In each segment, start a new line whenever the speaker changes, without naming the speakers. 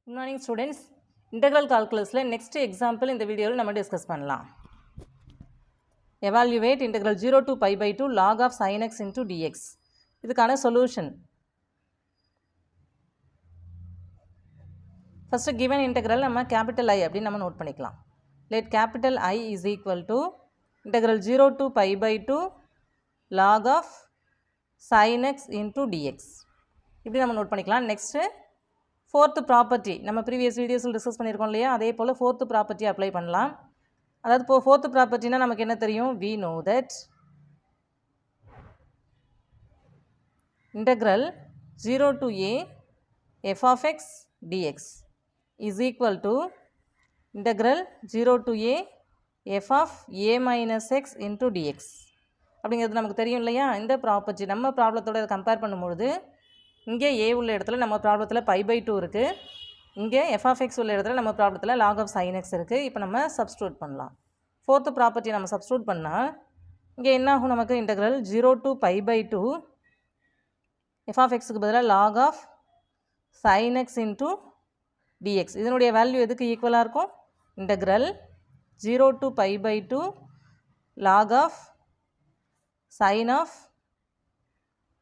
Good morning students. Integral calculus next example in the video நம்ம discuss பண்ணலாம். Evaluate integral 0 to pi by 2 log of sin x into dx. இதுக்கான solution. First given integral நம்ம capital I அப்படி நம்ம note பண்ணிக்கலாம். Let capital I is equal to integral 0 to pi by 2 log of sin x into dx. இப்படி நம்ம note பண்ணிக்கலாம். Next fourth property நம்ம previous videos discuss பண்ணியிருக்கோம் இல்லையா, அதே போல் fourth property அப்ளை பண்ணலாம். அதாவது இப்போ fourth propertyனா நமக்கு என்ன தெரியும், we know that integral 0 to a f of x dx is equal to integral 0 to a f of a minus x into dx அப்படிங்கிறது நமக்கு தெரியும் இல்லையா. இந்த ப்ராப்பர்ட்டி நம்ம ப்ராப்ளத்தோட கம்பேர் பண்ணும்பொழுது இங்கே a உள்ள இடத்துல நம்ம ப்ராப்ளத்தில் pi by 2 இருக்குது, இங்கே f of x உள்ள இடத்துல நம்ம ப்ராப்ளத்தில் log of sin x இருக்குது. இப்போ நம்ம சப்ஸ்டியூட் பண்ணலாம். ஃபோர்த்து ப்ராப்பர்ட்டி நம்ம சப்ஸ்டியூட் பண்ணால் இங்கே என்ன ஆகும், நமக்கு integral 0 to pi by 2 f of xக்கு பதிலாக log of sin x into dx. இதனுடைய வேல்யூ எதுக்கு ஈக்குவலாக இருக்கும், integral 0 to pi by 2 log of sin of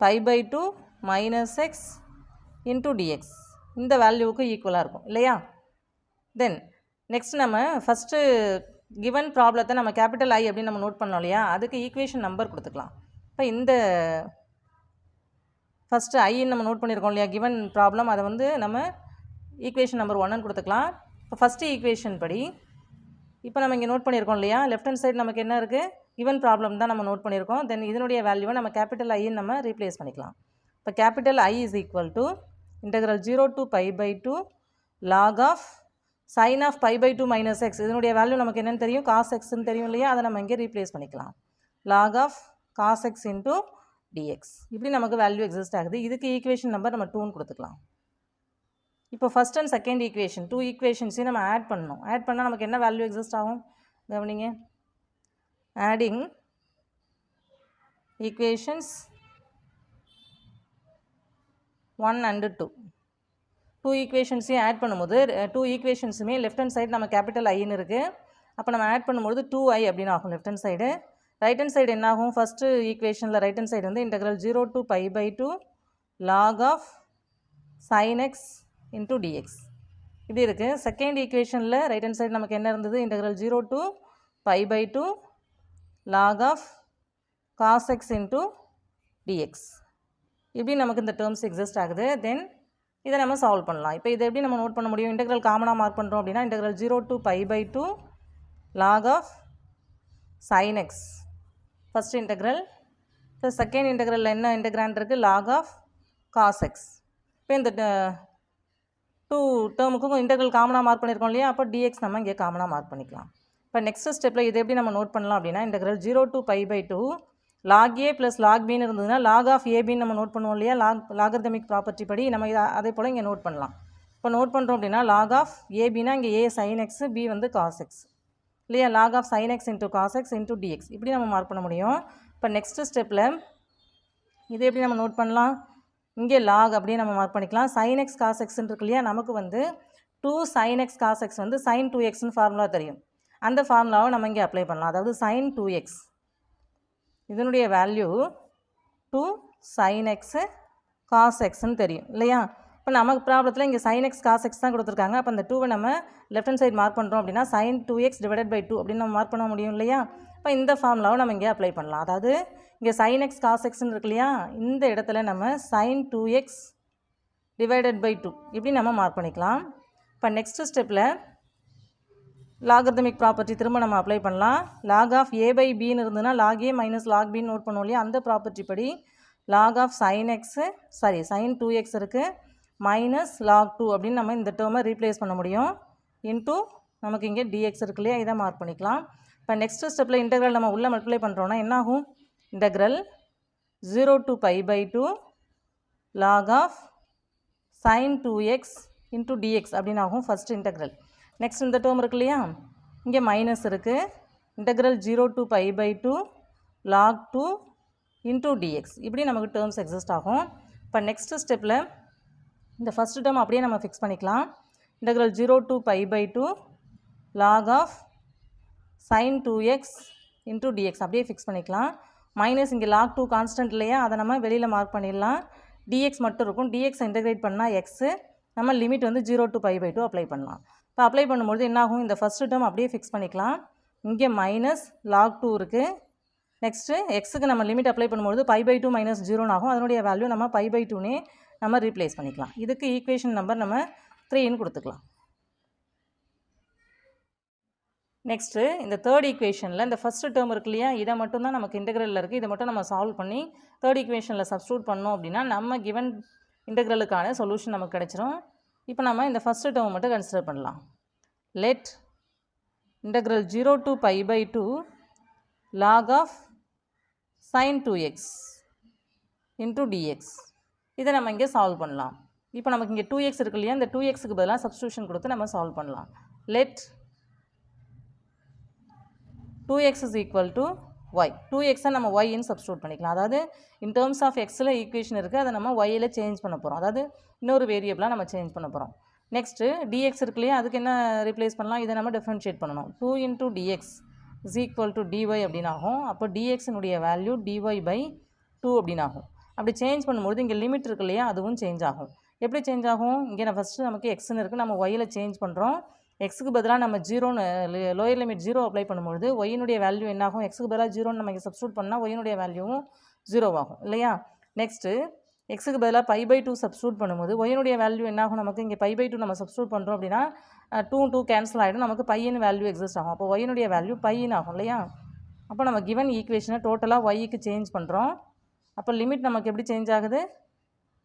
pi by 2 minus x into dx இந்த வேல்யூவுக்கு ஈக்குவலாக இருக்கும் இல்லையா. தென் நெக்ஸ்ட் நம்ம ஃபஸ்ட்டு கிவன் ப்ராப்ளத்தை நம்ம கேபிட்டல் ஐ அப்படின்னு நம்ம நோட் பண்ணோம் இல்லையா, அதுக்கு ஈக்குவேஷன் நம்பர் கொடுத்துக்கலாம். இப்போ இந்த ஃபஸ்ட்டு ஐன்னு நம்ம நோட் பண்ணியிருக்கோம் இல்லையா கிவன் ப்ராப்ளம், அதை வந்து நம்ம ஈக்குவேஷன் நம்பர் 1ன்னு கொடுத்துக்கலாம். இப்போ ஃபஸ்ட்டு ஈக்குவேஷன் படி இப்போ நம்ம இங்கே நோட் பண்ணியிருக்கோம் இல்லையா, லெஃப்ட் ஹேண்ட் சைடு நமக்கு என்ன இருக்குது, கிவன் ப்ராப்ளம் தான் நம்ம நோட் பண்ணியிருக்கோம். தென் இதனுடைய வேல்யூவை நம்ம கேபிட்டல் ஐன்னு நம்ம ரீப்ளேஸ் பண்ணிக்கலாம். இப்போ capital I is equal to integral 0 to pi by 2 log of sin of pi by 2 minus x. இதனுடைய வேல்யூ நமக்கு என்னென்னு தெரியும், cos xன்னு தெரியும் இல்லையா, அதை நம்ம இங்கே ரீப்ளேஸ் பண்ணிக்கலாம். log of cos x into dx இப்படி நமக்கு வேல்யூ எக்ஸிஸ்ட் ஆகுது. இதுக்கு ஈக்குவேஷன் நம்பர் நம்ம 2ன்னு கொடுத்துக்கலாம். இப்போ ஃபஸ்ட் அண்ட் செகண்ட் ஈக்குவேஷன் 2 ஈக்குவேஷன்ஸையும் நம்ம ஆட் பண்ணணும். ஆட் பண்ணால் நமக்கு என்ன வேல்யூ எக்ஸிஸ்ட் ஆகும் கவனிங்க. ஆடிங் ஈக்குவேஷன்ஸ் 1 and 2 ஈக்குவேஷன்ஸையும் ஆட் பண்ணும்போது 2 ஈக்குவேஷன்ஸுமே லெஃப்ட் ஹேண்ட் சைடு நம்ம கேபிட்டல் ஐன்னு இருக்குது. அப்போ நம்ம ஆட் பண்ணும்போது 2i அப்படின்னு ஆகும் left hand side. Right hand side என்ன ஆகும், ஃபஸ்ட்டு ஈக்குவேஷனில் ரைட் ஹேண்ட் சைடு வந்து integral 0 to pi by 2 log of sin x into dx இப்படி இருக்குது. செகண்ட் ஈக்குவேஷனில் ரைட் ஹேண்ட் சைடு நமக்கு என்ன இருந்தது, integral 0 to pi by 2 log of cos x into dx இப்படி நமக்கு இந்த டேர்ம்ஸ் எக்ஸிஸ்ட் ஆகுது. தென் இதை நம்ம சால்வ் பண்ணலாம். இப்போ இதை எப்படி நம்ம நோட் பண்ண முடியும், இன்டெக்ரல் காமனாக மார்க் பண்ணுறோம் அப்படின்னா integral 0 to pi by 2 log of sin x first integral. இப்போ செகண்ட் இன்டெக்ரலில் என்ன இன்டெக்ராண்ட் இருக்குது, log of cos x. இப்போ இந்த 2 டேர்முக்கும் இன்டெக்ரல் காமனாக மார்க் பண்ணியிருக்கோம் இல்லையா, அப்போ dx நம்ம இங்கே காமனாக மார்க் பண்ணிக்கலாம். இப்போ நெக்ஸ்ட் ஸ்டெப்பில் இதை எப்படி நம்ம நோட் பண்ணலாம் அப்படின்னா integral 0 to pi by 2 log a plus log bன்னு இருந்ததுன்னா log of abன்னு நம்ம நோட் பண்ணுவோம் இல்லையா, லாகர்தமிக் ப்ராப்பர்ட்டி படி நம்ம இதை அதே போல் இங்கே நோட் பண்ணலாம். இப்போ நோட் பண்ணுறோம் அப்படின்னா log of abனா இங்கே a sin x, b வந்து cos x இல்லையா, log of sin x into cos x into dx இப்படி நம்ம மார்க் பண்ண முடியும். இப்போ நெக்ஸ்ட்டு ஸ்டெப்பில் இதை எப்படி நம்ம நோட் பண்ணலாம், இங்கே log அப்படியே நம்ம மார்க் பண்ணிக்கலாம். sin x cos xன்னு இருக்கு இல்லையா, நமக்கு வந்து 2 sin x cos x வந்து sin 2xன்னு ஃபார்முலா தெரியும். அந்த ஃபார்முலாவை நம்ம இங்கே அப்ளை பண்ணலாம். அதாவது sin 2x இதனுடைய வேல்யூ 2 sin x cos xன்னு தெரியும் இல்லையா. இப்போ நமக்கு ப்ராப்ளத்தில் இங்கே sin x cos x தான் கொடுத்துருக்காங்க. அப்போ அந்த 2வை நம்ம லெஃப்ட் ஹேண்ட் சைடு மார்க் பண்ணுறோம் அப்படின்னா sin 2x divided by 2 அப்படின்னு நம்ம மார்க் பண்ண முடியும் இல்லையா. இப்போ இந்த ஃபார்முலாவை நம்ம இங்கே அப்ளை பண்ணலாம். அதாவது இங்கே sin x cos xன்னு இருக்கு இல்லையா, இந்த இடத்துல நம்ம sin 2x divided by 2 இப்படி நம்ம மார்க் பண்ணிக்கலாம். இப்போ நெக்ஸ்ட்டு ஸ்டெப்பில் லாகர்தமிக் ப்ராப்பர்ட்டி திரும்ப நம்ம அப்ளை பண்ணலாம். log of a by bன்னு இருந்ததுன்னா log a minus log b note பண்ணுவோம் இல்லையா, அந்த ப்ராப்பர்ட்டி படி log of sin x sin 2x இருக்குது மைனஸ் log 2 அப்படின்னு நம்ம இந்த டேர்மை ரீப்ளேஸ் பண்ண முடியும். இன்ட்டு நமக்கு இங்கே dx இருக்கு இல்லையா, இதை மார்க் பண்ணிக்கலாம். இப்போ நெக்ஸ்ட் ஸ்டெப்பில் இன்டெக்ரல் நம்ம உள்ளே மல்டிப்ளை பண்ணுறோன்னா என்ன ஆகும், integral 0 to pi by 2 log of sin 2x into dx அப்படின்னு ஆகும் ஃபஸ்ட் இன்டெக்ரல். நெக்ஸ்ட் இந்த டேர்ம் இருக்கு இல்லையா, இங்கே மைனஸ் இருக்குது, integral 0 to pi by 2 log 2 into dx இப்படி நமக்கு டேர்ம்ஸ் எக்ஸிஸ்ட் ஆகும். இப்போ நெக்ஸ்ட் ஸ்டெப்பில் இந்த ஃபஸ்ட் டேர்ம் அப்படியே நம்ம ஃபிக்ஸ் பண்ணிக்கலாம். integral 0 to pi by 2 log of sin 2x into dx அப்படியே ஃபிக்ஸ் பண்ணிக்கலாம். மைனஸ் இங்கே log 2 கான்ஸ்டன்ட் இல்லையா, அதை நம்ம வெளியில் மார்க் பண்ணிடலாம். dx மட்டும் இருக்கும். dx இன்டெகிரேட் பண்ணால் எக்ஸு, நம்ம லிமிட் வந்து 0 to pi by 2 அப்ளை பண்ணலாம். இப்போ அப்ளை பண்ணும்போது என்னாகும், இந்த ஃபஸ்ட்டு டேர்ம் அப்படியே ஃபிக்ஸ் பண்ணிக்கலாம். இங்கே மைனஸ் log 2 இருக்குது. நெக்ஸ்ட்டு எக்ஸுக்கு நம்ம லிமிட் அப்ளை பண்ணும்போது pi by 2 மைனஸ் 0 ஆகும். அதனுடைய வேல்யூ நம்ம pi by 2னே நம்ம ரீப்ளேஸ் பண்ணிக்கலாம். இதுக்கு ஈக்குவேஷன் நம்பர் நம்ம 3ன்னு கொடுத்துக்கலாம். நெக்ஸ்ட்டு இந்த தேர்ட் ஈக்குவேஷனில் இந்த ஃபஸ்ட்டு டேர்ம் இருக்கு இல்லையா, இதை மட்டும் தான் நமக்கு இன்டெக்ரலில் இருக்குது. இதை மட்டும் நம்ம சால்வ் பண்ணி தேர்ட் ஈக்குவேஷனில் சப்ஸ்டியூட் பண்ணோம் அப்படின்னா நம்ம கிவன் இன்டெக்ரலுக்கான சொல்யூஷன் நமக்கு கிடைச்சிரும். இப்போ நம்ம இந்த ஃபஸ்ட்டு டேர்ம் மட்டும் கன்சிடர் பண்ணலாம். Let integral 0 to pi by 2 log of sin 2x into dx. இதை நம்ம இங்கே சால்வ் பண்ணலாம். இப்போ நமக்கு இங்கே 2x இருக்கு இல்லையா, இந்த 2xக்கு பதிலாக சப்ஸ்டியூஷன் கொடுத்து நம்ம சால்வ் பண்ணலாம். Let 2x is equal to y. 2xஐ நம்ம yன்னு சப்ஸ்டியூட் பண்ணிக்கலாம். அதாவது இன் டேர்ம்ஸ் ஆஃப் எக்ஸில் ஈக்குவேஷன் இருக்குது, அதை நம்ம yயில் சேஞ்ச் பண்ண போகிறோம். அதாவது இன்னொரு வேரியபிளாக நம்ம சேஞ்ச் பண்ண போகிறோம். நெக்ஸ்ட்டு dx இருக்கு இல்லையா, அதுக்கு என்ன ரீப்ளேஸ் பண்ணலாம், இதை நம்ம டிஃப்ரென்ஷியேட் பண்ணணும். 2 into dx is equal to dy அப்படின்னு ஆகும். அப்போ dxனுடைய வேல்யூ dy by 2 அப்படின்னு ஆகும். அப்படி சேஞ்ச் பண்ணும்போது இங்கே லிமிட் இருக்கு இல்லையா, அதுவும் சேஞ்ச் ஆகும். எப்படி சேஞ்ச் ஆகும், இங்கே நான் ஃபஸ்ட்டு நமக்கு எக்ஸ்ன்னு இருக்குது, நம்ம ஒயில் சேஞ்ச் பண்ணுறோம். எக்ஸுக்கு பதிலாக நம்ம 0ன்னு லோயர் லிமிட் 0 அப்ளை பண்ணும்போது ஒயினுடைய வேல்யூ என்னாகும், எக்ஸுக்கு பதிலாக 0ன்னு நம்ம இங்கே சப்ஸ்டியூட் பண்ணால் ஒயினுடைய வேல்யூவும் 0 ஆகும் இல்லையா. நெக்ஸ்ட்டு எக்ஸுக்கு பதிலாக pi by 2 சப்ஸ்டியூட் பண்ணும்போது ஒயினுடைய வேல்யூ என்னாகும், நமக்கு இங்கே pi by 2 நம்ம சப்ஸ்டியூட் பண்ணுறோம் அப்படின்னா 2 கேன்சல் ஆகிடும், நமக்கு பையன் வேல்யூ எக்ஸிஸ்ட் ஆகும். அப்போ ஒயினுடைய வேல்யூ பையன் ஆகும் இல்லையா. அப்போ நம்ம கிவன் ஈக்குவேஷனை டோட்டலாக ஒய்க்கு சேஞ்ச் பண்ணுறோம். அப்போ லிமிட் நமக்கு எப்படி சேஞ்ச் ஆகுது,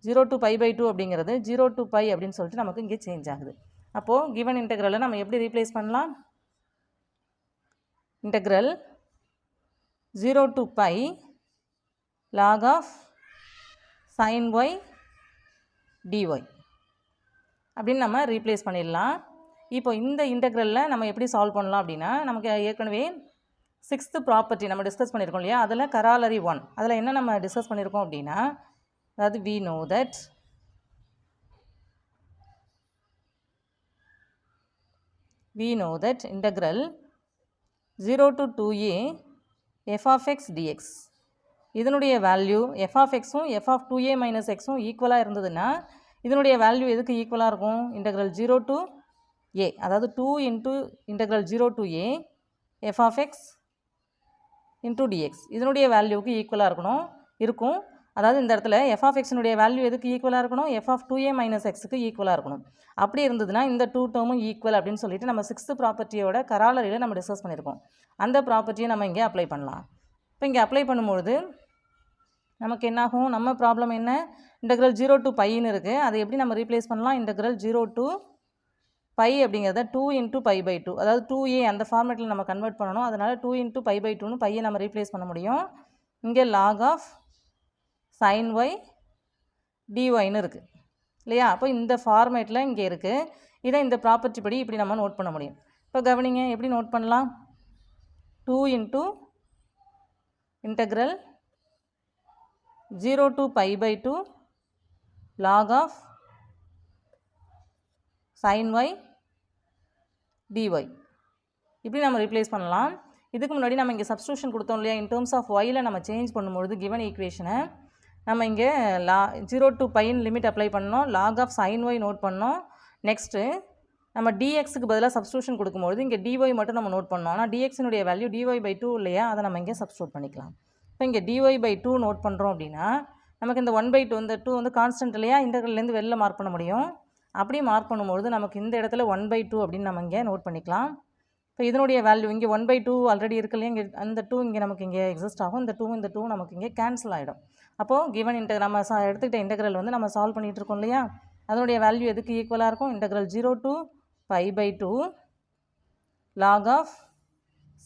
0 to pi by 2 அப்படிங்கிறது 0 to pi அப்படின்னு சொல்லிட்டு நமக்கு இங்கே சேஞ்ச் ஆகுது. அப்போது கிவன் இன்டெக்ரலை நம்ம எப்படி ரீப்ளேஸ் பண்ணலாம், integral 0 to pi log of sin y dy அப்படின்னு நம்ம ரீப்ளேஸ் பண்ணிடலாம். இப்போ இந்த இன்டெக்ரலில் நம்ம எப்படி சால்வ் பண்ணலாம் அப்படின்னா, நமக்கு ஏற்கனவே 6th ப்ராப்பர்ட்டி நம்ம டிஸ்கஸ் பண்ணியிருக்கோம் இல்லையா, அதில் கராலரி 1 அதில் என்ன நம்ம டிஸ்கஸ் பண்ணியிருக்கோம் அப்படின்னா, அதாவது we know that integral 0 to 2a f of x dx இதனுடைய value f of xும் f of 2a minus xும் ஈக்குவலாக இருந்ததுன்னா இதனுடைய வேல்யூ எதுக்கு ஈக்குவலாக இருக்கும், integral 0 to a, அதாவது 2 into integral 0 to a f of x into dx இதனுடைய வேல்யூவுக்கு ஈக்குவலாக இருக்கும். அதாவது இந்த இடத்துல f of xனுடைய வேல்யூ எதுக்கு ஈக்குவலாக இருக்கணும், f of 2a minus xக்கு ஈக்குவலாக இருக்கணும். அப்படி இருந்ததுன்னா இந்த 2 டேர்மும் ஈக்குவல் அப்படின்னு சொல்லிட்டு நம்ம 6th ப்ராப்பர்ட்டியோட கராலரியில் நம்ம டிஸ்கஸ் பண்ணியிருக்கோம். அந்த ப்ராப்பர்ட்டியை நம்ம இங்கே அப்ளை பண்ணலாம். இப்போ இங்கே அப்ளை பண்ணும்பொழுது நமக்கு என்னாகும், நம்ம ப்ராப்ளம் என்ன, இன்டெக்ரல் 0 to பைன்னு இருக்குது, அதை எப்படி நம்ம ரீப்ளேஸ் பண்ணலாம், இன்டெக்ரல் 0 to pi அப்படிங்கிறத 2 into pi by 2 அதாவது 2a அந்த ஃபார்மேட்டில் நம்ம கன்வெர்ட் பண்ணணும். அதனால் 2 into pi by 2ன்னு பையை நம்ம ரீப்ளேஸ் பண்ண முடியும். இங்கே log of sin y dyன்னு இருக்குது இல்லையா. அப்போ இந்த ஃபார்மேட்டில் இங்கே இருக்குது. இதை இந்த ப்ராப்பர்ட்டி படி இப்படி நம்ம நோட் பண்ண முடியும். இப்போ கவனிங்க எப்படி நோட் பண்ணலாம், 2 into integral 0 to pi by 2 log of sin y dy இப்படி நம்ம ரீப்ளேஸ் பண்ணலாம். இதுக்கு முன்னாடி நம்ம இங்கே சப்ஸ்டியூஷன் கொடுத்தோம் இல்லையா, இன் டேர்ம்ஸ் ஆஃப் ஒயில் நம்ம சேஞ்ச் பண்ணும்பொழுது கிவன் ஈக்குவேஷனை நம்ம இங்கே 0 to பைன்னு லிமிட் அப்ளை பண்ணோம், log of sin y note பண்ணோம். நெக்ஸ்ட்டு நம்ம டிஎக்ஸுக்கு பதிலாக சப்ஸ்டியூஷன் கொடுக்கும்போது இங்கே டிஒய் மட்டும் நம்ம நோட் பண்ணோம். ஆனால் டிஎக்ஸினுடைய வேல்யூ டிஒய் பை 2 இல்லையா, அதை நம்ம இங்கே சப்ஸ்டியூட் பண்ணிக்கலாம். இப்போ இங்கே டிஒய் பை 2 நோட் பண்ணுறோம் அப்படின்னா நமக்கு இந்த 1/2 இந்த 2 வந்து கான்ஸ்டன்ட் இல்லையா, இன்டெக்ரல்லேருந்து வெளில மார்க் பண்ண முடியும். அப்படி மார்க் பண்ணும்போது நமக்கு இந்த இடத்துல 1/2 அப்படின்னு நம்ம இங்கே நோட் பண்ணிக்கலாம். இப்போ இதனுடைய வேல்யூ இங்கே 1/2 ஆல்ரெடி இருக்கு இல்லையா, இங்கே அந்த 2 இங்கே நமக்கு இங்கே எக்ஸிஸ்ட் ஆகும். இந்த 2 நமக்கு இங்கே கேன்சல் ஆகிடும். அப்போது கிவன் நம்ம எடுத்துக்கிட்ட இன்டெக்ரல் வந்து நம்ம சால்வ் பண்ணிகிட்டு இருக்கோம் இல்லையா, அதனுடைய வேல்யூ எதுக்கு ஈக்குவலாக இருக்கும், integral 0 to pi by 2 log of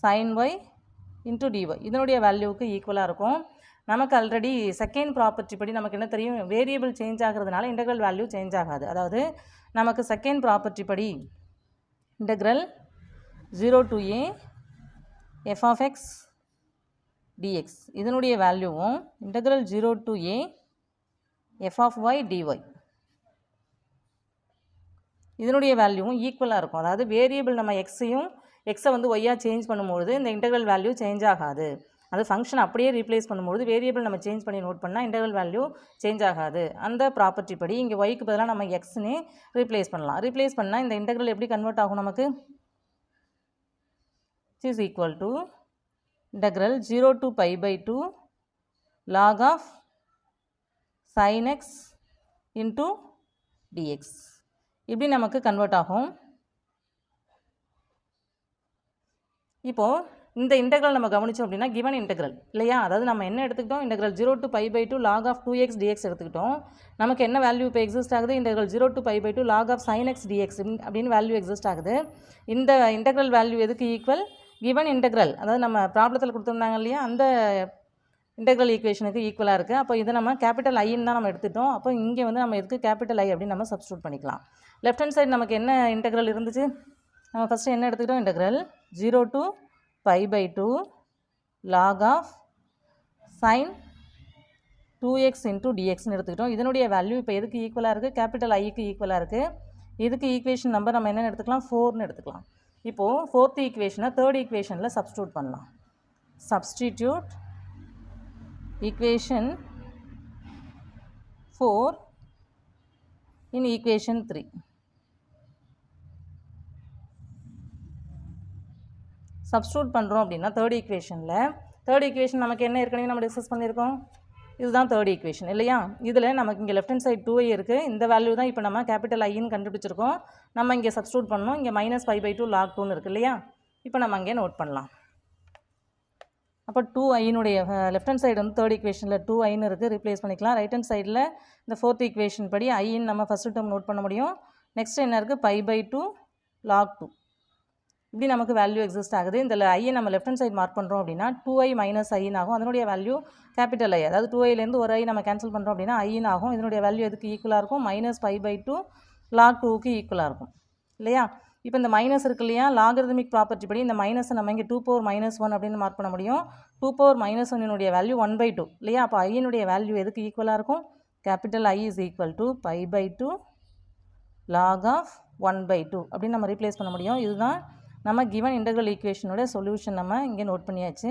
sin y into dy இதனுடைய வேல்யூவுக்கு ஈக்குவலாக இருக்கும். நமக்கு ஆல்ரெடி செகண்ட் ப்ராப்பர்ட்டி படி நமக்கு என்ன தெரியும், வேரியபிள் சேஞ்ச் ஆகிறதுனால இன்டெக்ரல் வேல்யூ சேஞ்ச் ஆகாது. அதாவது நமக்கு செகண்ட் ப்ராப்பர்ட்டி படி integral 0 to a f of x dx இதனுடைய வேல்யூவும் integral 0 to a f of y dy இதனுடைய வேல்யூவும் ஈக்குவலாக இருக்கும். அதாவது வேரியபிள் நம்ம எக்ஸை வந்து ஒய்யாக சேஞ்ச் பண்ணும்போது இந்த இன்டெக்ரல் வேல்யூ சேஞ்ச் ஆகாது. அது ஃபங்க்ஷன் அப்படியே ரீப்ளேஸ் பண்ணும்போது வேரியபிள் நம்ம சேஞ்ச் பண்ணி நோட் பண்ணால் இன்டெக்ரல் வேல்யூ சேஞ்ச் ஆகாது. அந்த ப்ராப்பர்ட்டி படி இங்கே ஒய்க்கு பதிலாக நம்ம எக்ஸ்னே ரீப்ளேஸ் பண்ணலாம். ரீப்ளேஸ் பண்ணால் இந்த இன்டெக்ரல் எப்படி கன்வெர்ட் ஆகும் நமக்கு? Is equal to integral 0 to pi by 2 log of sin x into dx. இப்படி நமக்கு கன்வெர்ட் ஆகும். இப்போது இந்த இன்டெக்ரல் நம்ம கவனித்தோம் அப்படின்னா கிவன் இன்டெக்ரல் இல்லையா? அதாவது நம்ம என்ன எடுத்துக்கிட்டோம்? Integral 0 to pi by 2 log of 2x dx எடுத்துக்கிட்டோம். நமக்கு என்ன வேல்யூ இப்போ எக்ஸிஸ்ட் ஆகுது? Integral 0 to pi by 2 log of sin x dx அப்படின்னு வேல்யூ எக்ஸிஸ்ட் ஆகுது. இந்த இன்டெக்ரல் வேல்யூ எதுக்கு ஈக்குவல்? கிவன் இன்டெக்ரல், அதாவது நம்ம ப்ராப்ளத்தில் கொடுத்துருந்தாங்க இல்லையா, அந்த இன்டெக்ரல் ஈக்குவேஷனுக்கு ஈக்குவலாக இருக்குது. அப்போ இதை நம்ம கேபிட்டல் ஐன்னு தான் நம்ம எடுத்துட்டோம். அப்போ இங்கே வந்து நம்ம எதுக்கு கேபிட்டல் ஐ அப்படின்னு நம்ம சப்ஸ்டியூட் பண்ணிக்கலாம். லெஃப்ட் ஹேண்ட் சைடு நமக்கு என்ன இன்டெக்ரல் இருந்துச்சு? நம்ம ஃபஸ்ட்டு என்ன எடுத்துக்கிட்டோம்? Integral 0 to pi by 2 log of sin 2x into dxன்னு எடுத்துக்கிட்டோம். இதனுடைய வேல்யூ இப்போ எதுக்கு ஈக்குவலாக இருக்குது? கேபிட்டல் ஐக்கு ஈக்குவலாக இருக்குது. இதுக்கு ஈக்குவேஷன் நம்பர் நம்ம என்னென்னு எடுத்துக்கலாம்? 4ன்னு எடுத்துக்கலாம். இப்போது ஃபோர்த் ஈக்குவேஷனை தேர்ட் ஈக்குவேஷனில் சப்ஸ்டியூட் பண்ணலாம். சப்ஸ்டிடியூட் ஈக்குவேஷன் 4 இன் ஈக்குவேஷன் 3. சப்ஸ்டியூட் பண்ணுறோம் அப்படின்னா தேர்ட் ஈக்குவேஷன் நமக்கு என்ன ஏற்கனவே நம்ம டிஸ்கஸ் பண்ணியிருக்கோம். இதுதான் தேர்ட் ஈக்குவேஷன் இல்லையா? இதில் நமக்கு இங்கே லெஃப்ட் ஹேண்ட் சைடு 2i இருக்குது. இந்த வேல்யூ தான் இப்போ நம்ம கேபிட்டல் ஐன்னு கண்டுபிடிச்சிருக்கோம். நம்ம இங்கே சப்ஸ்டியூட் பண்ணோம். இங்கே -5/2 log 2ன்னு இருக்குது இல்லையா? இப்போ நம்ம அங்கே நோட் பண்ணலாம். அப்போ 2iனுடைய லெஃப்ட் ஹேண்ட் சைடு வந்து தேர்ட் ஈக்குவேஷனில் 2iன்னு இருக்குது, ரீப்ளேஸ் பண்ணிக்கலாம். ரைட் ஹேண்ட் சைடில் இந்த ஃபோர்த் ஈக்குவேஷன் படி ஐன்னு நம்ம ஃபஸ்ட்டு டேர்ம் நோட் பண்ண முடியும். நெக்ஸ்ட் என்ன இருக்குது? π/2 log 2. இப்படி நமக்கு வேல்யூ எக்ஸிஸ்ட் ஆகுது. இந்த ஐயை நம்ம லெஃப்ட் ஹேண்ட் சைடு மார்க் பண்ணுறோம் அப்படின்னா 2i - iன்னு ஆகும். அதனுடைய வேல்யூ கேபிட்டல் ஐ, அதாவது 2iலேருந்து ஒரு ஐ நம்ம கேன்சல் பண்ணுறோம் அப்படின்னா ஐன்னு ஆகும். இதனுடைய வேல்யூ எதுக்கு ஈக்குவலாக இருக்கும்? -π/2 log 2க்கு ஈக்குவலாக இருக்கும் இல்லையா? இப்போ இந்த மைனஸ் இருக்கு இல்லையா, லாகரிதமிக் ப்ராப்பர்ட்டி படி இந்த மைனஸை நம்ம இங்கே 2⁻−1 அப்படின்னு மார்க் பண்ண முடியும். 2⁻−1 வேல்யூ 1/2 இல்லையா? அப்போ ஐயினுடைய வேல்யூ எதுக்கு ஈக்குவலாக இருக்கும்? Capital I is equal to π/2 log of 1/2 அப்படின்னு நம்ம ரீப்ளேஸ் பண்ண முடியும். இதுதான் நம்ம கிவன் இன்டெக்ரல் ஈக்குவேஷனோட சொல்யூஷன் நம்ம இங்கே நோட் பண்ணியாச்சு.